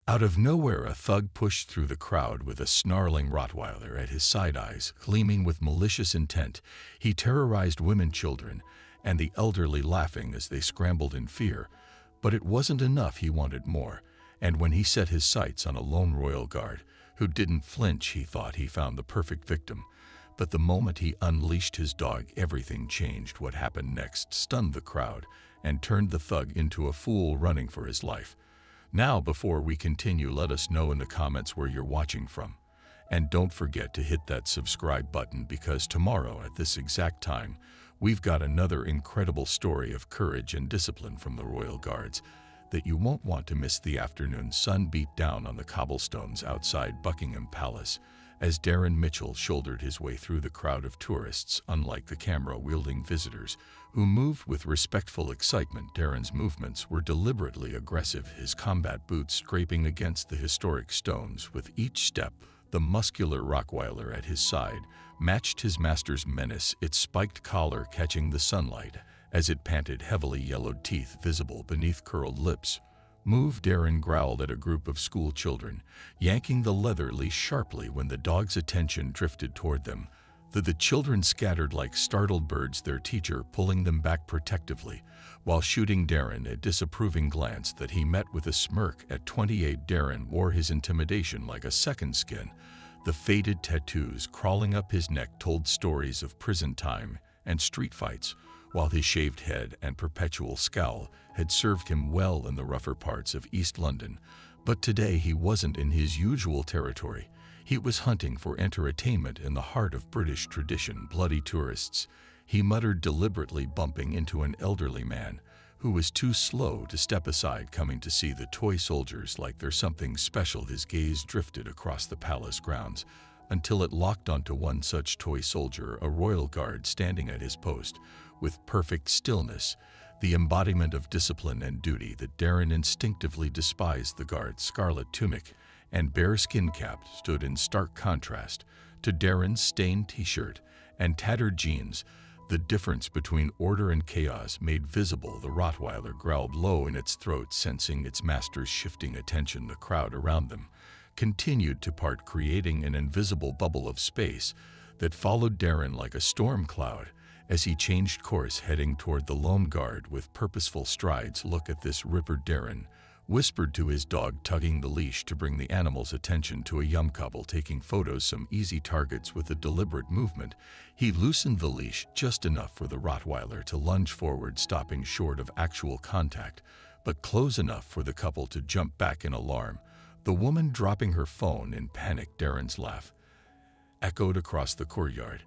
Out of nowhere, a thug pushed through the crowd with a snarling Rottweiler at his side, eyes gleaming with malicious intent. He terrorized women, children, and the elderly, laughing as they scrambled in fear. But it wasn't enough. He wanted more, and when he set his sights on a lone royal guard who didn't flinch, he thought he found the perfect victim. But the moment he unleashed his dog, everything changed. What happened next stunned the crowd and turned the thug into a fool running for his life. Now, before we continue, let us know in the comments where you're watching from. And don't forget to hit that subscribe button, because tomorrow at this exact time, we've got another incredible story of courage and discipline from the Royal Guards that you won't want to miss. The afternoon sun beat down on the cobblestones outside Buckingham Palace as Darren Mitchell shouldered his way through the crowd of tourists. Unlike the camera-wielding visitors, who moved with respectful excitement, Darren's movements were deliberately aggressive, his combat boots scraping against the historic stones. With each step, the muscular Rottweiler at his side matched his master's menace, its spiked collar catching the sunlight as it panted, heavily, yellowed teeth visible beneath curled lips. Move, Darren growled at a group of school children, yanking the leather leash sharply when the dog's attention drifted toward them. The children scattered like startled birds, their teacher pulling them back protectively, while shooting Darren a disapproving glance that he met with a smirk. At 28, Darren wore his intimidation like a second skin. The faded tattoos crawling up his neck told stories of prison time and street fights, while his shaved head and perpetual scowl had served him well in the rougher parts of East London. But today he wasn't in his usual territory. He was hunting for entertainment in the heart of British tradition. Bloody tourists, he muttered, deliberately bumping into an elderly man who was too slow to step aside. Coming to see the toy soldiers like they're something special. His gaze drifted across the palace grounds until it locked onto one such toy soldier, a royal guard standing at his post with perfect stillness, the embodiment of discipline and duty that Darren instinctively despised. The guard's scarlet tunic and bearskin cap stood in stark contrast to Darren's stained t-shirt and tattered jeans. The difference between order and chaos made visible. The Rottweiler growled low in its throat, sensing its master's shifting attention. The crowd around them continued to part, creating an invisible bubble of space that followed Darren like a storm cloud as he changed course, heading toward the lone guard with purposeful strides. Look at this ripper, Darren whispered to his dog, tugging the leash to bring the animal's attention to a young couple taking photos, some easy targets. With a deliberate movement, he loosened the leash just enough for the Rottweiler to lunge forward, stopping short of actual contact, but close enough for the couple to jump back in alarm, the woman dropping her phone in panic. Darren's laugh echoed across the courtyard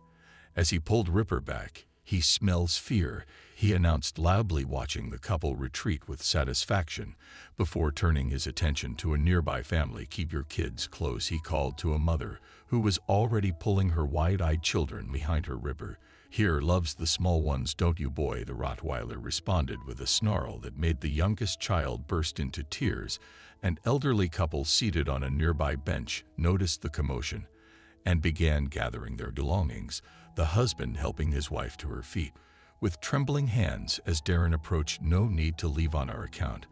as he pulled Ripper back. "He smells fear," he announced loudly, watching the couple retreat with satisfaction before turning his attention to a nearby family. "Keep your kids close," he called to a mother who was already pulling her wide-eyed children behind her. "Ripper here loves the small ones, don't you, boy?" the Rottweiler responded with a snarl that made the youngest child burst into tears. An elderly couple seated on a nearby bench noticed the commotion and began gathering their belongings, the husband helping his wife to her feet with trembling hands as Darren approached. "No need to leave on our account,"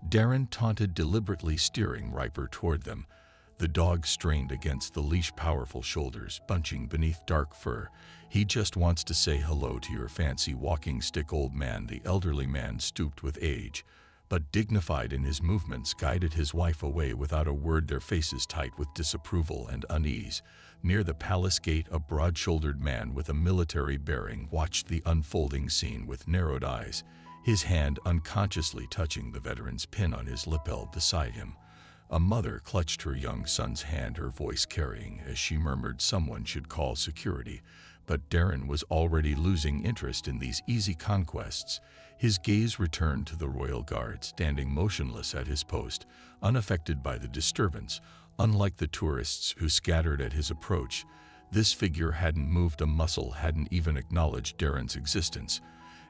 Darren taunted, deliberately steering Ripper toward them. The dog strained against the leash, powerful shoulders bunching beneath dark fur. "He just wants to say hello to your fancy walking stick, old man." The elderly man, stooped with age but dignified in his movements, guided his wife away without a word, their faces tight with disapproval and unease. Near the palace gate, a broad-shouldered man with a military bearing watched the unfolding scene with narrowed eyes, his hand unconsciously touching the veteran's pin on his lapel beside him. A mother clutched her young son's hand, her voice carrying as she murmured someone should call security. But Darren was already losing interest in these easy conquests. His gaze returned to the royal guard standing motionless at his post, unaffected by the disturbance. Unlike the tourists who scattered at his approach, this figure hadn't moved a muscle, hadn't even acknowledged Darren's existence.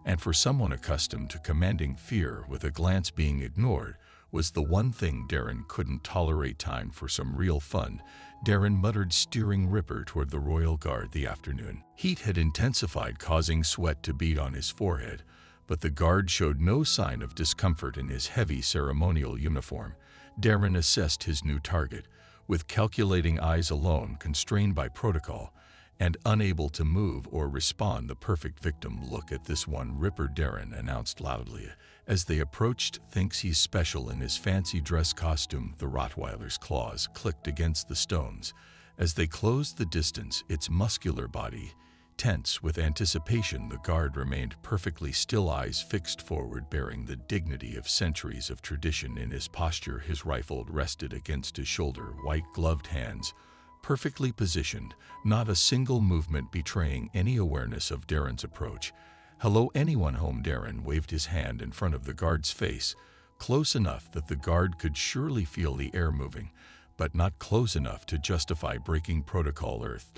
And for someone accustomed to commanding fear with a glance being ignored, was the one thing Darren couldn't tolerate. "Time for some real fun," Darren muttered, steering Ripper toward the royal guard. The afternoon heat had intensified, causing sweat to bead on his forehead, but the guard showed no sign of discomfort in his heavy ceremonial uniform. Darren assessed his new target, with calculating eyes alone, constrained by protocol, and unable to move or respond. The perfect victim. Look at this one, Ripper, Darren announced loudly. As they approached, thinks he's special in his fancy dress costume. The Rottweiler's claws clicked against the stones. As they closed the distance, its muscular body tense with anticipation, the guard remained perfectly still, eyes fixed forward, bearing the dignity of centuries of tradition in his posture. His rifle rested against his shoulder, white-gloved hands perfectly positioned, not a single movement betraying any awareness of Darren's approach. "Hello, anyone home?" Darren waved his hand in front of the guard's face, close enough that the guard could surely feel the air moving, but not close enough to justify breaking protocol. "Earth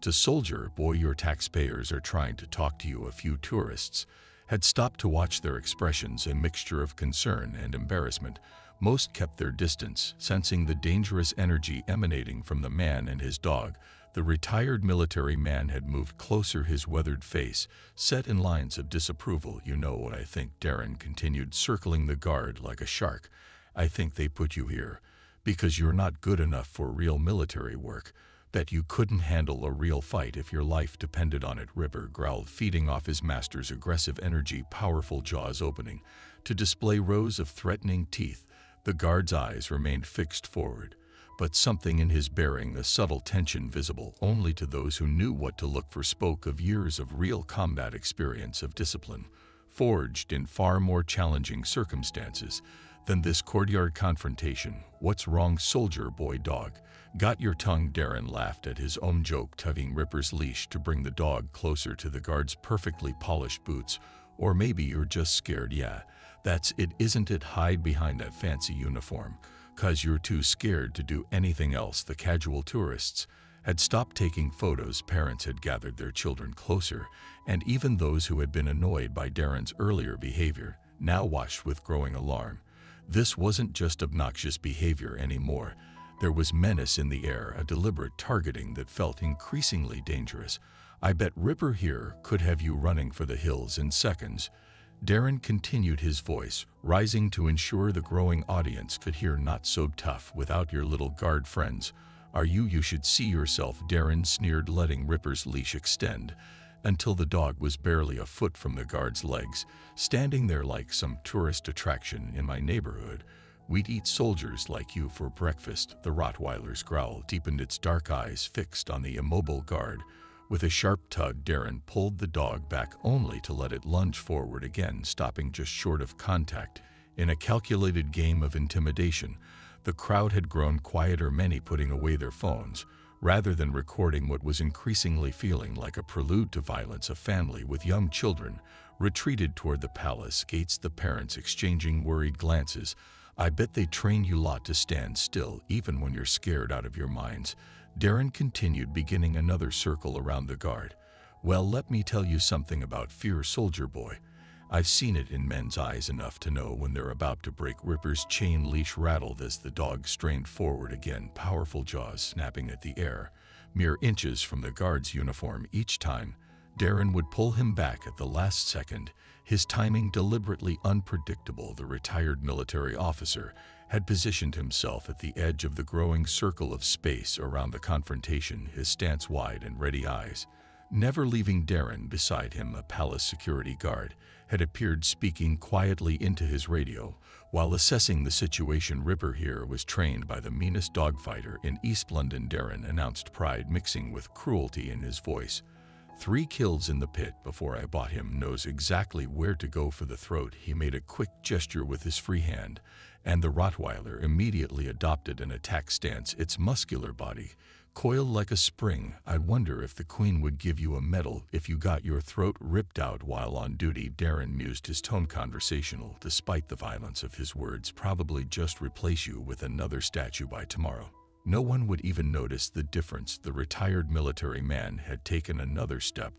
to soldier boy, your taxpayers are trying to talk to you." A few tourists had stopped to watch, their expressions a mixture of concern and embarrassment. Most kept their distance, sensing the dangerous energy emanating from the man and his dog. The retired military man had moved closer, his weathered face set in lines of disapproval. "You know what I think?" Darren continued, circling the guard like a shark. "I think they put you here because you're not good enough for real military work. Bet you couldn't handle a real fight if your life depended on it." Ripper growled, feeding off his master's aggressive energy, powerful jaws opening to display rows of threatening teeth. The guard's eyes remained fixed forward, but something in his bearing, a subtle tension visible only to those who knew what to look for, spoke of years of real combat experience, of discipline forged in far more challenging circumstances than this courtyard confrontation. "What's wrong, soldier boy? Dog got your tongue?" Darren laughed at his own joke, tugging Ripper's leash to bring the dog closer to the guard's perfectly polished boots. "Or maybe you're just scared." "Yeah, that's it, isn't it? Hide behind that fancy uniform, 'cause you're too scared to do anything else." The casual tourists had stopped taking photos, parents had gathered their children closer, and even those who had been annoyed by Darren's earlier behavior now watched with growing alarm. This wasn't just obnoxious behavior anymore. There was menace in the air, a deliberate targeting that felt increasingly dangerous. "I bet Ripper here could have you running for the hills in seconds." Darren continued, his voice rising to ensure the growing audience could hear. "Not so tough without your little guard friends, are you? You should see yourself," Darren sneered, letting Ripper's leash extend until the dog was barely a foot from the guard's legs. "Standing there like some tourist attraction in my neighborhood. We'd eat soldiers like you for breakfast." The Rottweiler's growl deepened, its dark eyes fixed on the immobile guard. With a sharp tug, Darren pulled the dog back only to let it lunge forward again, stopping just short of contact. In a calculated game of intimidation, the crowd had grown quieter, many putting away their phones rather than recording what was increasingly feeling like a prelude to violence. A family with young children retreated toward the palace gates, the parents exchanging worried glances. "I bet they train you lot to stand still even when you're scared out of your minds." Darren continued, beginning another circle around the guard. "Well, let me tell you something about fear, soldier boy. I've seen it in men's eyes enough to know when they're about to break." Ripper's chain leash rattled as the dog strained forward again, powerful jaws snapping at the air, mere inches from the guard's uniform. Each time, Darren would pull him back at the last second, his timing deliberately unpredictable. The retired military officer had positioned himself at the edge of the growing circle of space around the confrontation, his stance wide and ready eyes never leaving Darren. Beside him, a palace security guard had appeared, speaking quietly into his radio. "While assessing the situation, Ripper here was trained by the meanest dogfighter in East London," Darren announced, pride mixing with cruelty in his voice. "3 kills in the pit before I bought him, knows exactly where to go for the throat." He made a quick gesture with his free hand, and the Rottweiler immediately adopted an attack stance, its muscular body coiled like a spring. "I wonder if the Queen would give you a medal if you got your throat ripped out while on duty," Darren mused, his tone conversational despite the violence of his words. "Probably just replace you with another statue by tomorrow. No one would even notice the difference." The retired military man had taken another step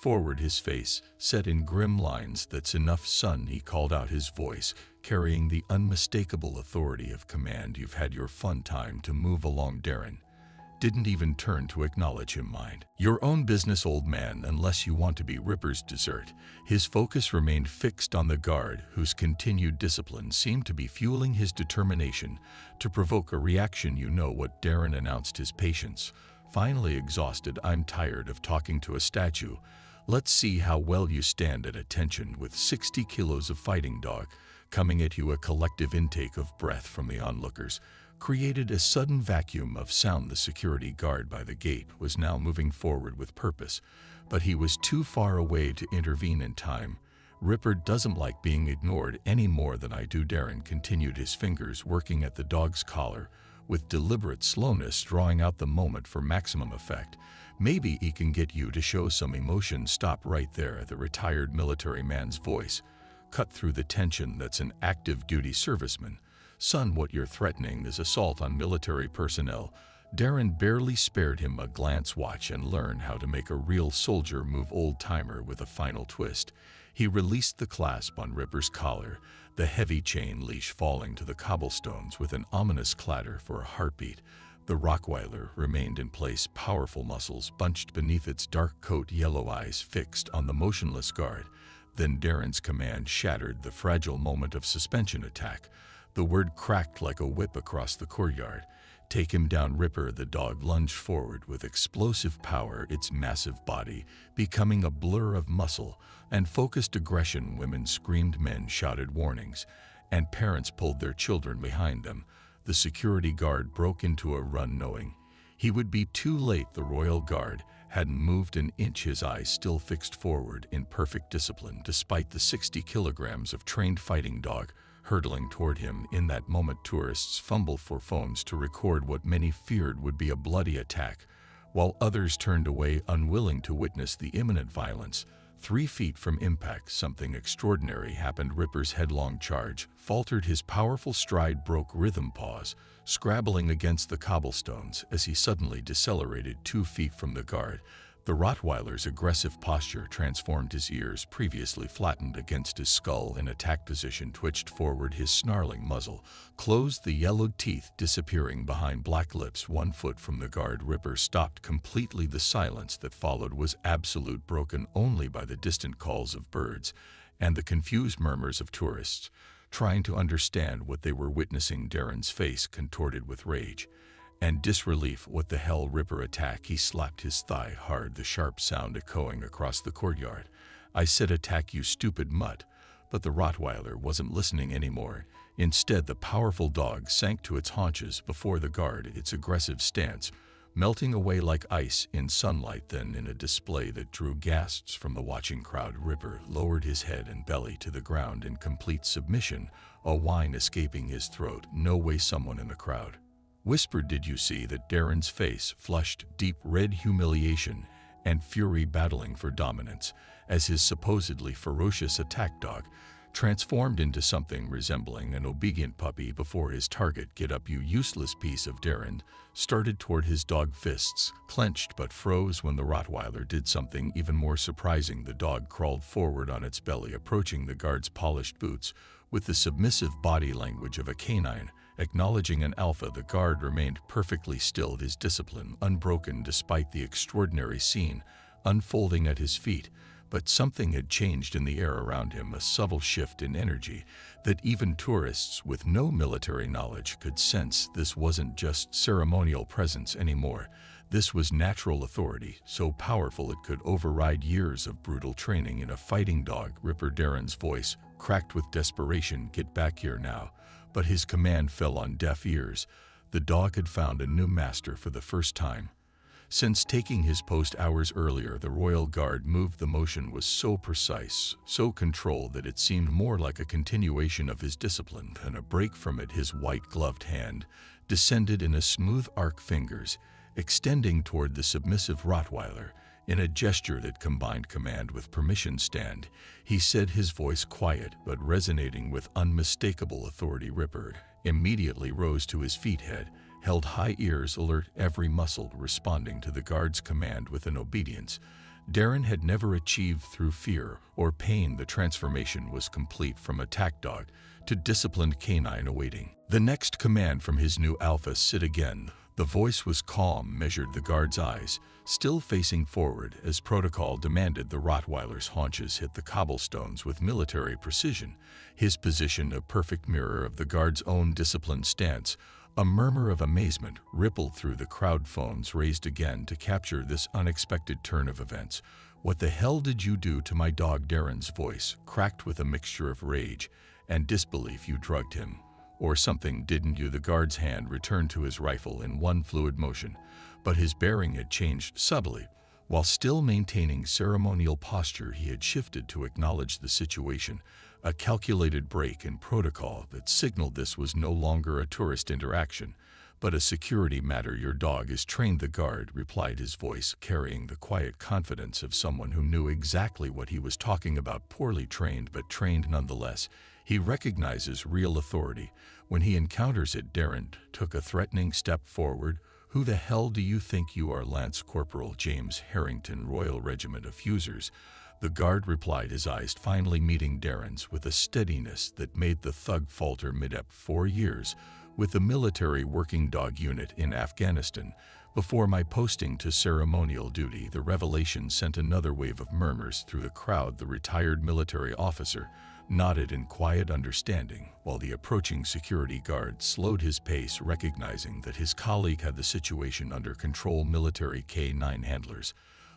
forward, his face set in grim lines. "That's enough, son," he called out, his voice carrying the unmistakable authority of command. "You've had your fun, time to move along." Darren didn't even turn to acknowledge him. Mind your own business, old man, unless you want to be Ripper's dessert. His focus remained fixed on the guard, whose continued discipline seemed to be fueling his determination to provoke a reaction. You know what? Darren announced his patience. Finally exhausted, I'm tired of talking to a statue. Let's see how well you stand at attention with 60 kilos of fighting dog coming at you. A collective intake of breath from the onlookers created a sudden vacuum of sound. The security guard by the gate was now moving forward with purpose, but he was too far away to intervene in time. Ripper doesn't like being ignored any more than I do. Darren continued, his fingers working at the dog's collar with deliberate slowness, drawing out the moment for maximum effect. Maybe he can get you to show some emotion. Stop right there. The retired military man's voice cut through the tension. That's an active duty serviceman. Son, what you're threatening is assault on military personnel. Darren barely spared him a glance. Watch and learn how to make a real soldier move. Old-timer with a final twist. He released the clasp on Ripper's collar, the heavy chain leash falling to the cobblestones with an ominous clatter. For a heartbeat, the Rottweiler remained in place, powerful muscles bunched beneath its dark coat, yellow eyes fixed on the motionless guard. Then Darren's command shattered the fragile moment of suspension. Attack. The word cracked like a whip across the courtyard. Take him down. Ripper the dog lunged forward with explosive power, its massive body becoming a blur of muscle and focused aggression. Women screamed, men shouted warnings, and parents pulled their children behind them. The security guard broke into a run, knowing he would be too late. The royal guard hadn't moved an inch, his eyes still fixed forward in perfect discipline, despite the 60 kilograms of trained fighting dog hurtling toward him. In that moment, tourists fumbled for phones to record what many feared would be a bloody attack, while others turned away, unwilling to witness the imminent violence. 3 feet from impact, something extraordinary happened. Ripper's headlong charge faltered, his powerful stride broke rhythm. Pause, scrabbling against the cobblestones as he suddenly decelerated 2 feet from the guard. The Rottweiler's aggressive posture transformed. His ears, previously flattened against his skull in attack position, twitched forward, his snarling muzzle closed, the yellowed teeth disappearing behind black lips. 1 foot from the guard, Ripper stopped completely. The silence that followed was absolute, broken only by the distant calls of birds and the confused murmurs of tourists trying to understand what they were witnessing. Darren's face contorted with rage and disbelief. What the hell? Ripper attack. He slapped his thigh hard, the sharp sound echoing across the courtyard. I said attack, you stupid mutt. But the Rottweiler wasn't listening anymore. Instead, the powerful dog sank to its haunches before the guard, its aggressive stance melting away like ice in sunlight. Then, in a display that drew gasps from the watching crowd, Ripper lowered his head and belly to the ground in complete submission, a whine escaping his throat. No way. Someone in the crowd whispered. Did you see that? Darren's face flushed, deep red, humiliation and fury battling for dominance as his supposedly ferocious attack dog transformed into something resembling an obedient puppy before his target. Get up, you useless piece of. Darren started toward his dog, fists clenched, but froze when the Rottweiler did something even more surprising. The dog crawled forward on its belly, approaching the guard's polished boots with the submissive body language of a canine. Acknowledging an alpha, the guard remained perfectly still, his discipline unbroken despite the extraordinary scene unfolding at his feet. But something had changed in the air around him, a subtle shift in energy that even tourists with no military knowledge could sense. This wasn't just ceremonial presence anymore. This was natural authority, so powerful it could override years of brutal training in a fighting dog. Ripper. Darren's voice cracked with desperation. Get back here now. But his command fell on deaf ears. The dog had found a new master for the first time since taking his post hours earlier. The royal guard moved. The motion was so precise, so controlled, that it seemed more like a continuation of his discipline than a break from it. His white-gloved hand descended in a smooth arc, fingers extending toward the submissive Rottweiler. In a gesture that combined command with permission, stand, he said, his voice quiet but resonating with unmistakable authority. Ripper immediately rose to his feet, head held high, ears alert, every muscle responding to the guard's command with an obedience Darren had never achieved through fear or pain. The transformation was complete, from attack dog to disciplined canine awaiting the next command from his new alpha. Sit again. The voice was calm, measured the guard's eyes, still facing forward as protocol demanded. The Rottweiler's haunches hit the cobblestones with military precision, his position a perfect mirror of the guard's own disciplined stance. A murmur of amazement rippled through the crowd, phones raised again to capture this unexpected turn of events. "What the hell did you do to my dog?" Darren's voice cracked with a mixture of rage and disbelief. "You drugged him. Or something, didn't you?" The guard's hand returned to his rifle in one fluid motion, but his bearing had changed subtly. While still maintaining ceremonial posture, he had shifted to acknowledge the situation, a calculated break in protocol that signaled this was no longer a tourist interaction, but a security matter. "Your dog is trained," the guard replied, his voice carrying the quiet confidence of someone who knew exactly what he was talking about. "Poorly trained, but trained nonetheless. He recognizes real authority when he encounters it." Darren took a threatening step forward. "Who the hell do you think you are?" "Lance Corporal James Harrington, Royal Regiment of Fusers," the guard replied, his eyes finally meeting Darren's with a steadiness that made the thug falter mid-ep. 4 years with the military working dog unit in Afghanistan. Before my posting to ceremonial duty." The revelation sent another wave of murmurs through the crowd. The retired military officer nodded in quiet understanding, while the approaching security guard slowed his pace, recognizing that his colleague had the situation under control. "Military K9 handlers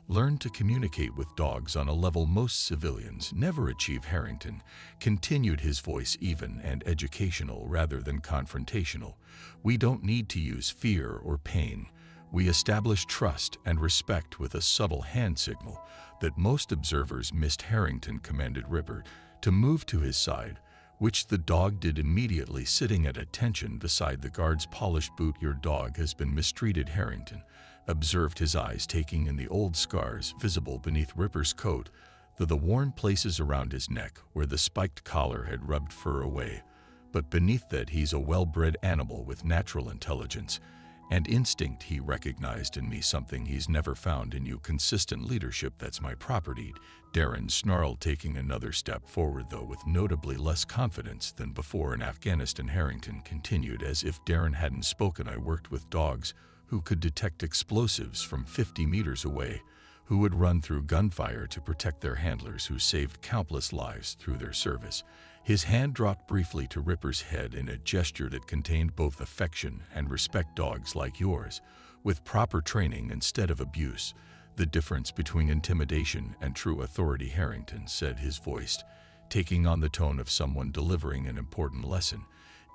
learn to communicate with dogs on a level most civilians never achieve," Harrington continued, his voice even and educational rather than confrontational. "We don't need to use fear or pain. We establish trust and respect with a subtle hand signal that most observers missed." Harrington commanded Ripper to move to his side, which the dog did immediately, sitting at attention beside the guard's polished boot. "Your dog has been mistreated," Harrington observed, his eyes taking in the old scars visible beneath Ripper's coat, the worn places around his neck where the spiked collar had rubbed fur away. "But beneath that, he's a well-bred animal with natural intelligence and instinct. He recognized in me something he's never found in you: consistent leadership. That's my property," Darren snarled, taking another step forward, though with notably less confidence than before. "In Afghanistan," Harrington continued as if Darren hadn't spoken, "I worked with dogs who could detect explosives from 50 meters away, who would run through gunfire to protect their handlers, who saved countless lives through their service." His hand dropped briefly to Ripper's head in a gesture that contained both affection and respect. "Dogs like yours, with proper training instead of abuse, the difference between intimidation and true authority," Harrington said, his voice taking on the tone of someone delivering an important lesson,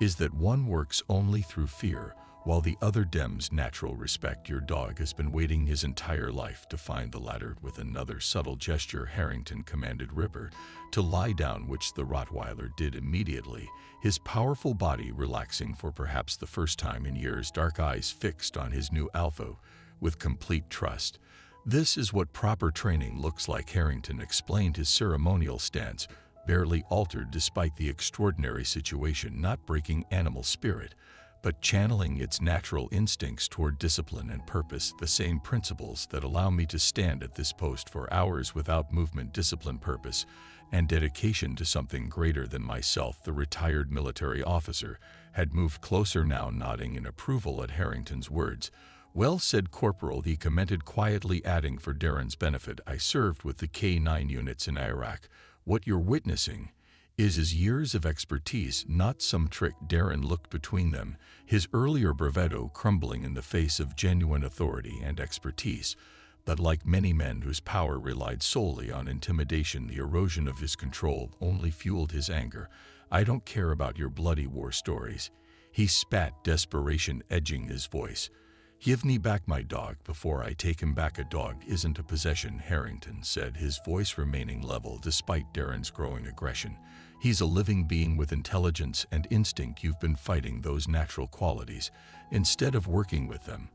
"is that one works only through fear, while the other dems natural respect. Your dog has been waiting his entire life to find the latter." With another subtle gesture, Harrington commanded Ripper to lie down, which the Rottweiler did immediately, his powerful body relaxing for perhaps the first time in years, dark eyes fixed on his new alpha with complete trust. "This is what proper training looks like," Harrington explained, his ceremonial stance barely altered despite the extraordinary situation, "not breaking animal spirit, but channeling its natural instincts toward discipline and purpose, the same principles that allow me to stand at this post for hours without movement. Discipline, purpose, and dedication to something greater than myself." The retired military officer had moved closer now, nodding in approval at Harrington's words. "Well said, Corporal," he commented quietly, adding for Darren's benefit, "I served with the K9 units in Iraq. What you're witnessing is years of expertise, not some trick." Darren looked between them, his earlier bravado crumbling in the face of genuine authority and expertise. But like many men whose power relied solely on intimidation, the erosion of his control only fueled his anger. "I don't care about your bloody war stories," he spat, desperation edging his voice. "Give me back my dog before I take him back." "A dog isn't a possession," Harrington said, his voice remaining level despite Darren's growing aggression. "He's a living being with intelligence and instinct. You've been fighting those natural qualities instead of working with them."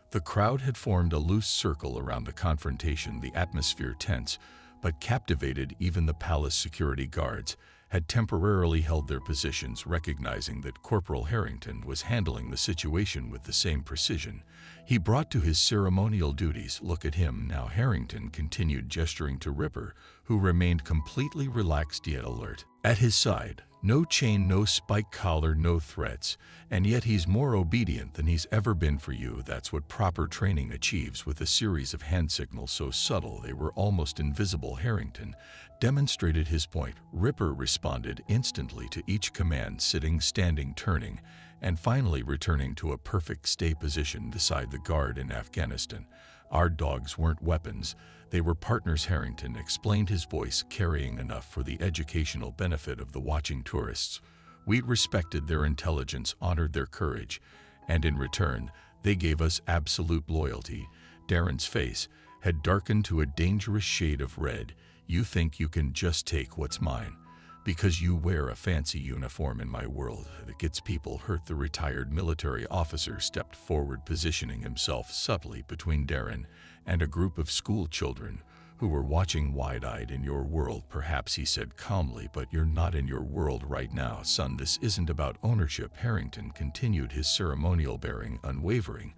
The crowd had formed a loose circle around the confrontation, the atmosphere tense but captivated. Even the palace security guards had temporarily held their positions, recognizing that Corporal Harrington was handling the situation with the same precision he brought to his ceremonial duties. "Look at him now," Harrington continued, gesturing to Ripper, who remained completely relaxed yet alert at his side. No chain, no spike collar, no threats, and yet he's more obedient than he's ever been for you. That's what proper training achieves with a series of hand signals so subtle they were almost invisible. Harrington demonstrated his point. Ripper responded instantly to each command, sitting, standing, turning, and finally returning to a perfect stay position beside the guard. In Afghanistan, our dogs weren't weapons. They were partners, Harrington explained, his voice carrying enough for the educational benefit of the watching tourists. We respected their intelligence, honored their courage, and in return, they gave us absolute loyalty. Darren's face had darkened to a dangerous shade of red. You think you can just take what's mine because you wear a fancy uniform in my world that gets people hurt. The retired military officer stepped forward, positioning himself subtly between Darren and a group of school children who were watching wide-eyed. In your world, perhaps, he said calmly, but you're not in your world right now, son. This isn't about ownership, Harrington continued, his ceremonial bearing unwavering.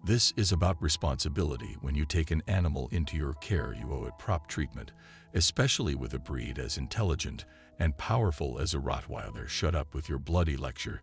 This is about responsibility. When you take an animal into your care, you owe it prop treatment, especially with a breed as intelligent and powerful as a Rottweiler. Shut up with your bloody lecture,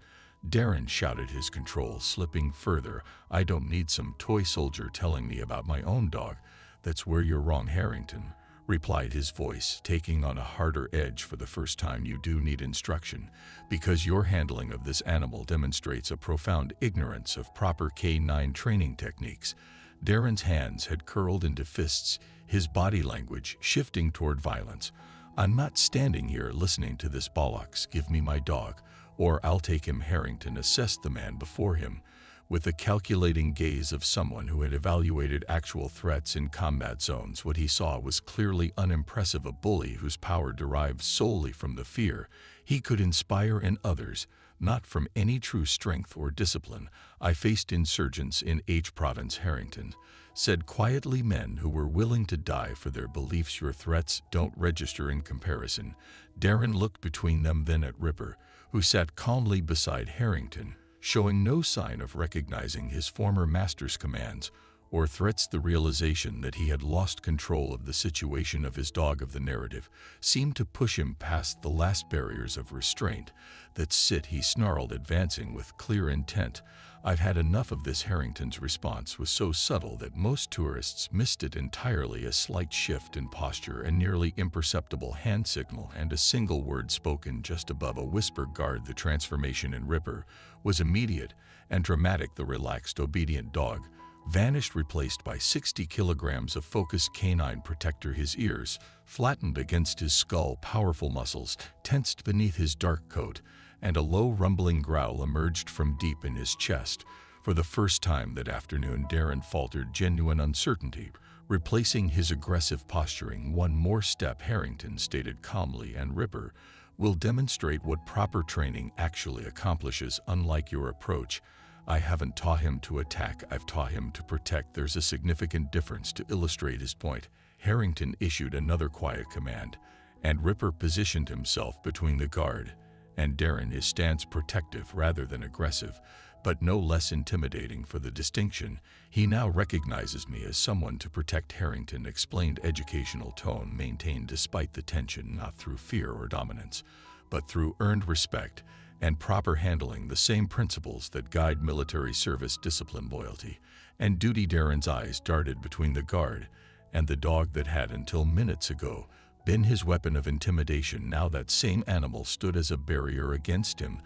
Darren shouted, his control slipping further. I don't need some toy soldier telling me about my own dog. That's where you're wrong, Harrington replied, his voice taking on a harder edge. For the first time, you do need instruction, because your handling of this animal demonstrates a profound ignorance of proper K9 training techniques. Darren's hands had curled into fists, his body language shifting toward violence. I'm not standing here listening to this bollocks. Give me my dog, or I'll take him. Harrington assessed the man before him with the calculating gaze of someone who had evaluated actual threats in combat zones. What he saw was clearly unimpressive, a bully whose power derived solely from the fear he could inspire in others, not from any true strength or discipline. I faced insurgents in H province, Harrington said quietly, men who were willing to die for their beliefs. Your threats don't register in comparison. Darren looked between them, then at Ripper, who sat calmly beside Harrington, showing no sign of recognizing his former master's commands or threats. The realization that he had lost control of the situation, of his dog, of the narrative, seemed to push him past the last barriers of restraint. That's sit, he snarled, advancing with clear intent. I've had enough of this. Harrington's response was so subtle that most tourists missed it entirely. A slight shift in posture, a nearly imperceptible hand signal, and a single word spoken just above a whisper. Guard. The transformation in Ripper was immediate and dramatic. The relaxed, obedient dog vanished, replaced by 60 kilograms of focused canine protector. His ears flattened against his skull, powerful muscles tensed beneath his dark coat, and a low rumbling growl emerged from deep in his chest. For the first time that afternoon, Darren faltered, genuine uncertainty replacing his aggressive posturing. One more step, Harrington stated calmly, and Ripper will demonstrate what proper training actually accomplishes. Unlike your approach, I haven't taught him to attack, I've taught him to protect. There's a significant difference. To illustrate his point, Harrington issued another quiet command, and Ripper positioned himself between the guard and Darren, his stance protective rather than aggressive, but no less intimidating for the distinction. He now recognizes me as someone to protect, Harrington explained, educational tone maintained despite the tension, not through fear or dominance, but through earned respect and proper handling, the same principles that guide military service: discipline, loyalty, and duty. Darren's eyes darted between the guard and the dog that had, until minutes ago, been his weapon of intimidation. Now that same animal stood as a barrier against him.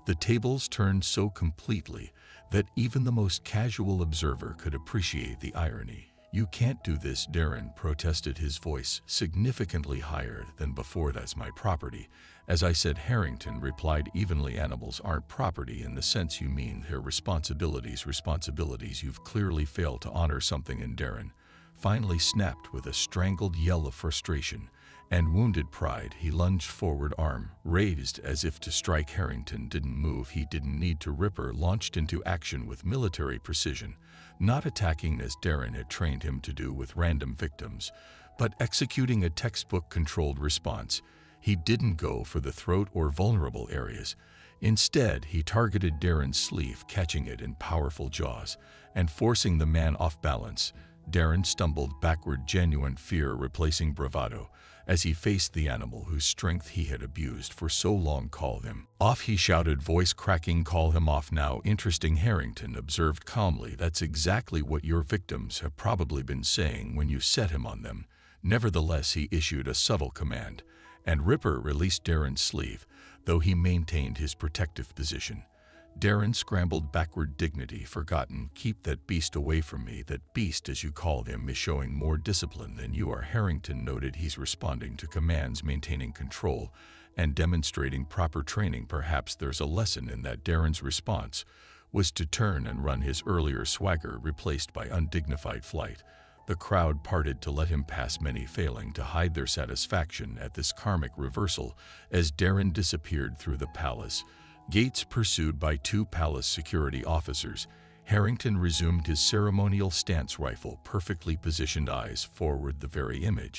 The tables turned so completely that even the most casual observer could appreciate the irony. You can't do this, Darren protested, his voice significantly higher than before. That's my property. As I said, Harrington replied evenly. Animals aren't property in the sense you mean. They're responsibilities. Responsibilities. You've clearly failed to honor something. And Darren finally snapped with a strangled yell of frustration and wounded pride. He lunged forward, arm raised as if to strike. Harrington didn't move. He didn't need to. Ripper launched into action with military precision, not attacking as Darren had trained him to do with random victims, but executing a textbook-controlled response. He didn't go for the throat or vulnerable areas. Instead, he targeted Darren's sleeve, catching it in powerful jaws and forcing the man off balance. Darren stumbled backward, genuine fear replacing bravado, as he faced the animal whose strength he had abused for so long. "Call him off," he shouted, voice cracking. "Call him off now." "Interesting," Harrington observed calmly. "That's exactly what your victims have probably been saying when you set him on them." Nevertheless, he issued a subtle command, and Ripper released Darren's sleeve, though he maintained his protective position. Darren scrambled backward, dignity forgotten. "Keep that beast away from me." "That beast, as you call him, is showing more discipline than you are," Harrington noted. "He's responding to commands, maintaining control, and demonstrating proper training. Perhaps there's a lesson in that." Darren's response was to turn and run, his earlier swagger replaced by undignified flight. The crowd parted to let him pass, many failing to hide their satisfaction at this karmic reversal as Darren disappeared through the palace gates, pursued by 2 palace security officers. Harrington resumed his ceremonial stance, rifle perfectly positioned, eyes forward, the very image